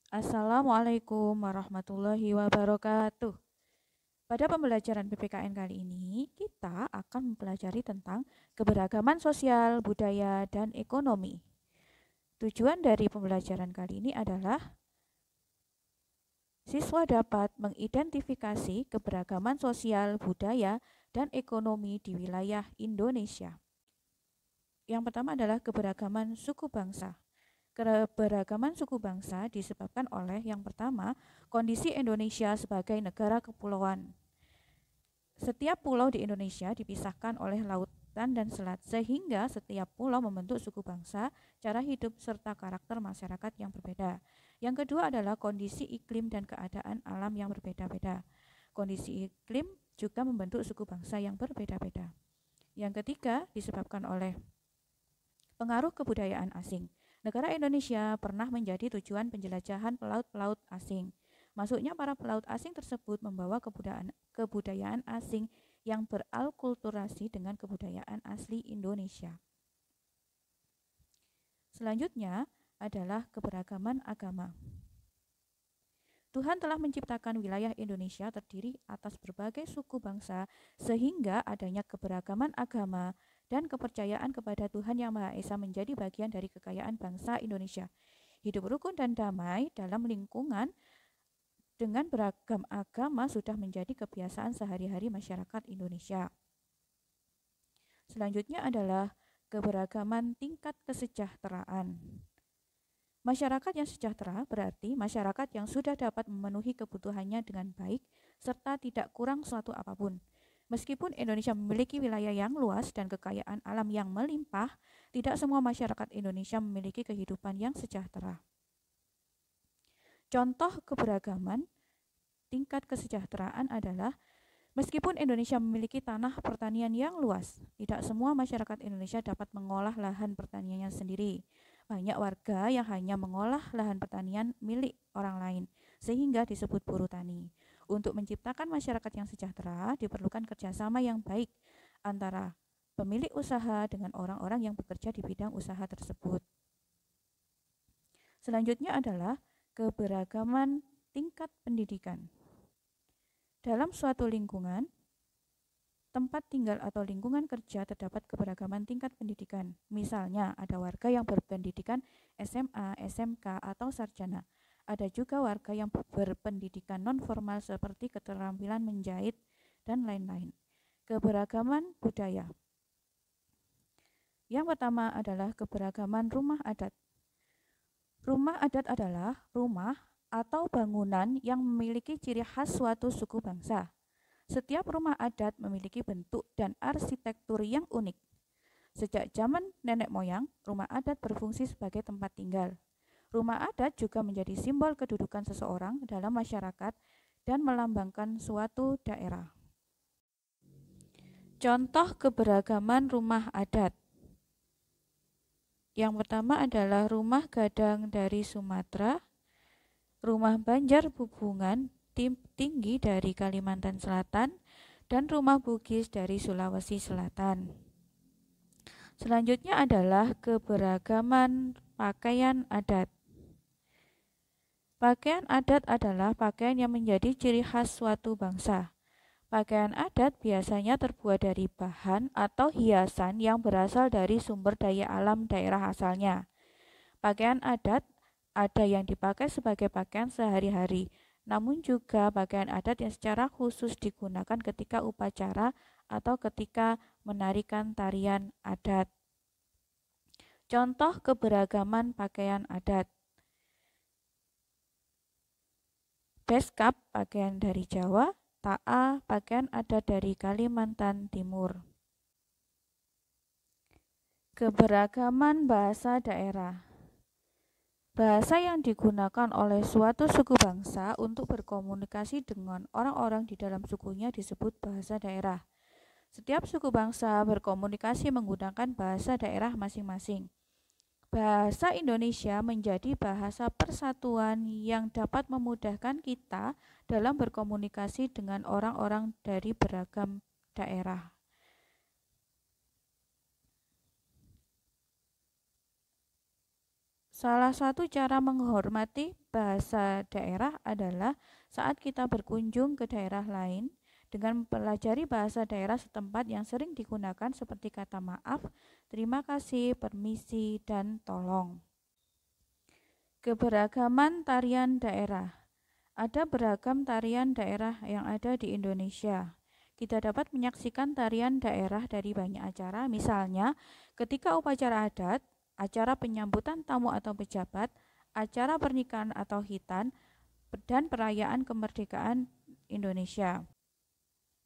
Assalamualaikum warahmatullahi wabarakatuh. Pada pembelajaran PPKN kali ini, kita akan mempelajari tentang keberagaman sosial, budaya, dan ekonomi. Tujuan dari pembelajaran kali ini adalah siswa dapat mengidentifikasi keberagaman sosial, budaya, dan ekonomi di wilayah Indonesia. Yang pertama adalah keberagaman suku bangsa. Keberagaman suku bangsa disebabkan oleh yang pertama, kondisi Indonesia sebagai negara kepulauan. Setiap pulau di Indonesia dipisahkan oleh lautan dan selat, sehingga setiap pulau membentuk suku bangsa, cara hidup, serta karakter masyarakat yang berbeda. Yang kedua adalah kondisi iklim dan keadaan alam yang berbeda-beda. Kondisi iklim juga membentuk suku bangsa yang berbeda-beda. Yang ketiga disebabkan oleh pengaruh kebudayaan asing. Negara Indonesia pernah menjadi tujuan penjelajahan pelaut-pelaut asing. Masuknya para pelaut asing tersebut membawa kebudayaan asing yang beralkulturasi dengan kebudayaan asli Indonesia. Selanjutnya adalah keberagaman agama. Tuhan telah menciptakan wilayah Indonesia terdiri atas berbagai suku bangsa sehingga adanya keberagaman agama dan kepercayaan kepada Tuhan Yang Maha Esa menjadi bagian dari kekayaan bangsa Indonesia. Hidup rukun dan damai dalam lingkungan dengan beragam agama sudah menjadi kebiasaan sehari-hari masyarakat Indonesia. Selanjutnya adalah keberagaman tingkat kesejahteraan. Masyarakat yang sejahtera berarti masyarakat yang sudah dapat memenuhi kebutuhannya dengan baik serta tidak kurang suatu apapun. Meskipun Indonesia memiliki wilayah yang luas dan kekayaan alam yang melimpah, tidak semua masyarakat Indonesia memiliki kehidupan yang sejahtera. Contoh keberagaman tingkat kesejahteraan adalah meskipun Indonesia memiliki tanah pertanian yang luas, tidak semua masyarakat Indonesia dapat mengolah lahan pertaniannya sendiri. Banyak warga yang hanya mengolah lahan pertanian milik orang lain, sehingga disebut buruh tani. Untuk menciptakan masyarakat yang sejahtera, diperlukan kerjasama yang baik antara pemilik usaha dengan orang-orang yang bekerja di bidang usaha tersebut. Selanjutnya adalah keberagaman tingkat pendidikan. Dalam suatu lingkungan, tempat tinggal atau lingkungan kerja terdapat keberagaman tingkat pendidikan. Misalnya, ada warga yang berpendidikan SMA, SMK, atau sarjana. Ada juga warga yang berpendidikan non-formal seperti keterampilan menjahit dan lain-lain. Keberagaman budaya. Yang pertama adalah keberagaman rumah adat. Rumah adat adalah rumah atau bangunan yang memiliki ciri khas suatu suku bangsa. Setiap rumah adat memiliki bentuk dan arsitektur yang unik. Sejak zaman nenek moyang, rumah adat berfungsi sebagai tempat tinggal. Rumah adat juga menjadi simbol kedudukan seseorang dalam masyarakat dan melambangkan suatu daerah. Contoh keberagaman rumah adat. Yang pertama adalah rumah Gadang dari Sumatera, rumah Banjar Bubungan tinggi dari Kalimantan Selatan, dan rumah Bugis dari Sulawesi Selatan. Selanjutnya adalah keberagaman pakaian adat. Pakaian adat adalah pakaian yang menjadi ciri khas suatu bangsa. Pakaian adat biasanya terbuat dari bahan atau hiasan yang berasal dari sumber daya alam daerah asalnya. Pakaian adat ada yang dipakai sebagai pakaian sehari-hari, namun juga pakaian adat yang secara khusus digunakan ketika upacara atau ketika menarikan tarian adat. Contoh keberagaman pakaian adat. Beskap pakaian dari Jawa, ta'a pakaian adat dari Kalimantan Timur. Keberagaman bahasa daerah. Bahasa yang digunakan oleh suatu suku bangsa untuk berkomunikasi dengan orang-orang di dalam sukunya disebut bahasa daerah. Setiap suku bangsa berkomunikasi menggunakan bahasa daerah masing-masing. Bahasa Indonesia menjadi bahasa persatuan yang dapat memudahkan kita dalam berkomunikasi dengan orang-orang dari beragam daerah. Salah satu cara menghormati bahasa daerah adalah saat kita berkunjung ke daerah lain dengan mempelajari bahasa daerah setempat yang sering digunakan seperti kata maaf, terima kasih, permisi, dan tolong. Keberagaman tarian daerah. Ada beragam tarian daerah yang ada di Indonesia. Kita dapat menyaksikan tarian daerah dari banyak acara, misalnya ketika upacara adat, acara penyambutan tamu atau pejabat, acara pernikahan atau khitan, dan perayaan kemerdekaan Indonesia.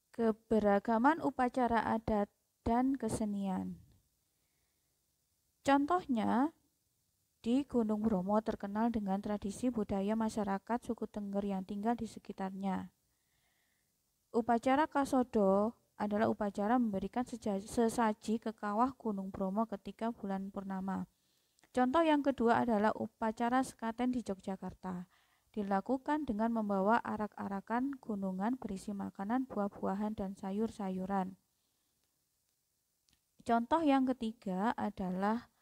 Keberagaman upacara adat dan kesenian. Contohnya, di Gunung Bromo terkenal dengan tradisi budaya masyarakat suku Tengger yang tinggal di sekitarnya. Upacara Kasodo adalah upacara memberikan sesaji ke kawah Gunung Bromo ketika bulan purnama. Contoh yang kedua adalah upacara sekaten di Yogyakarta. Dilakukan dengan membawa arak-arakan gunungan berisi makanan, buah-buahan, dan sayur-sayuran. Contoh yang ketiga adalah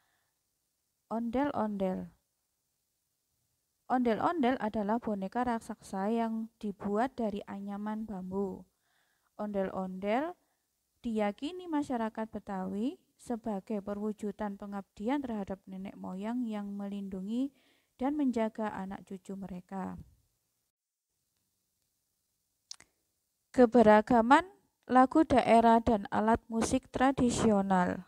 ondel-ondel. Ondel-ondel adalah boneka raksasa yang dibuat dari anyaman bambu. Ondel-ondel diyakini masyarakat Betawi sebagai perwujudan pengabdian terhadap nenek moyang yang melindungi dan menjaga anak cucu mereka. Keberagaman lagu daerah dan alat musik tradisional.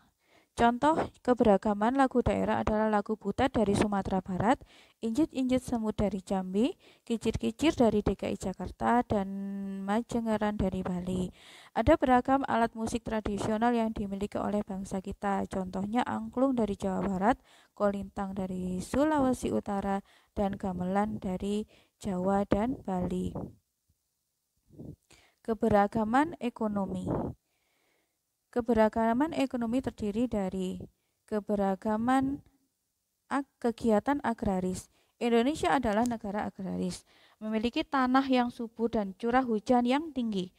Contoh keberagaman lagu daerah adalah lagu Butet dari Sumatera Barat, Injit-injit semut dari Jambi, Kicir-kicir dari DKI Jakarta, dan Majengeran dari Bali. Ada beragam alat musik tradisional yang dimiliki oleh bangsa kita. Contohnya angklung dari Jawa Barat, kolintang dari Sulawesi Utara, dan gamelan dari Jawa dan Bali. Keberagaman ekonomi. Keberagaman ekonomi terdiri dari keberagaman kegiatan agraris. Indonesia adalah negara agraris, memiliki tanah yang subur dan curah hujan yang tinggi.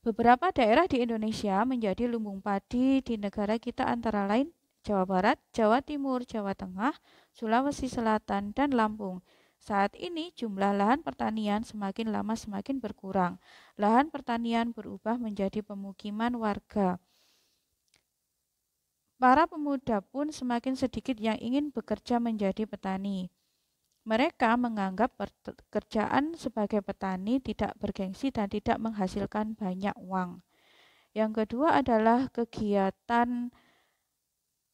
Beberapa daerah di Indonesia menjadi lumbung padi di negara kita antara lain Jawa Barat, Jawa Timur, Jawa Tengah, Sulawesi Selatan, dan Lampung. Saat ini jumlah lahan pertanian semakin lama semakin berkurang. Lahan pertanian berubah menjadi pemukiman warga. Para pemuda pun semakin sedikit yang ingin bekerja menjadi petani. Mereka menganggap pekerjaan sebagai petani tidak bergengsi dan tidak menghasilkan banyak uang. Yang kedua adalah kegiatan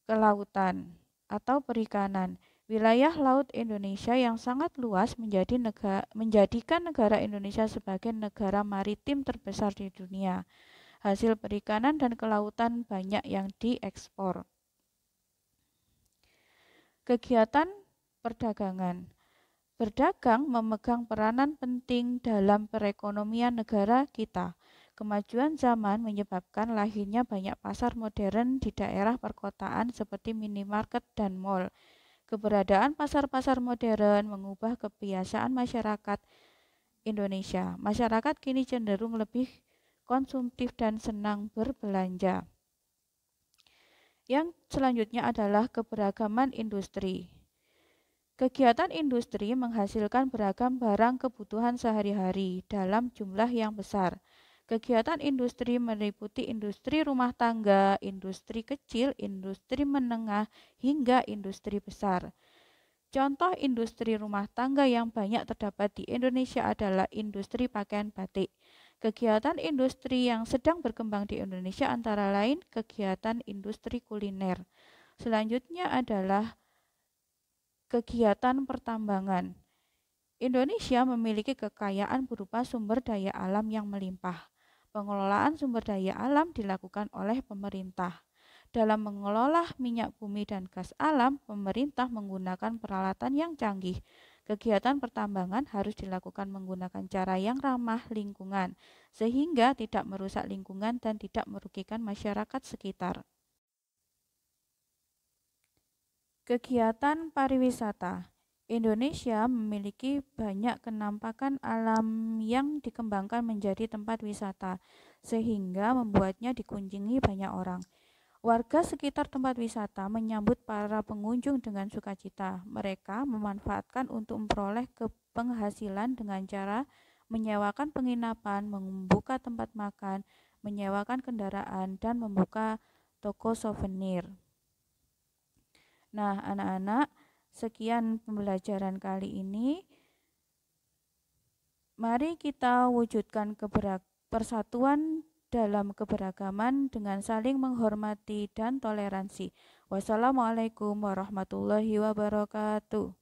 kelautan atau perikanan. Wilayah laut Indonesia yang sangat luas menjadikan negara Indonesia sebagai negara maritim terbesar di dunia. Hasil perikanan dan kelautan banyak yang diekspor. Kegiatan perdagangan. Berdagang memegang peranan penting dalam perekonomian negara kita. Kemajuan zaman menyebabkan lahirnya banyak pasar modern di daerah perkotaan seperti minimarket dan mal. Keberadaan pasar-pasar modern mengubah kebiasaan masyarakat Indonesia. Masyarakat kini cenderung lebih konsumtif dan senang berbelanja. Yang selanjutnya adalah keberagaman industri. Kegiatan industri menghasilkan beragam barang kebutuhan sehari-hari dalam jumlah yang besar. Kegiatan industri meliputi industri rumah tangga, industri kecil, industri menengah, hingga industri besar. Contoh industri rumah tangga yang banyak terdapat di Indonesia adalah industri pakaian batik. Kegiatan industri yang sedang berkembang di Indonesia antara lain kegiatan industri kuliner. Selanjutnya adalah kegiatan pertambangan. Indonesia memiliki kekayaan berupa sumber daya alam yang melimpah. Pengelolaan sumber daya alam dilakukan oleh pemerintah. Dalam mengelola minyak bumi dan gas alam, pemerintah menggunakan peralatan yang canggih. Kegiatan pertambangan harus dilakukan menggunakan cara yang ramah lingkungan, sehingga tidak merusak lingkungan dan tidak merugikan masyarakat sekitar. Kegiatan pariwisata. Indonesia memiliki banyak kenampakan alam yang dikembangkan menjadi tempat wisata, sehingga membuatnya dikunjungi banyak orang. Warga sekitar tempat wisata menyambut para pengunjung dengan sukacita. Mereka memanfaatkan untuk memperoleh penghasilan dengan cara menyewakan penginapan, membuka tempat makan, menyewakan kendaraan, dan membuka toko souvenir. Nah, anak-anak, sekian pembelajaran kali ini. Mari kita wujudkan persatuan dalam keberagaman dengan saling menghormati dan toleransi. Wassalamualaikum warahmatullahi wabarakatuh.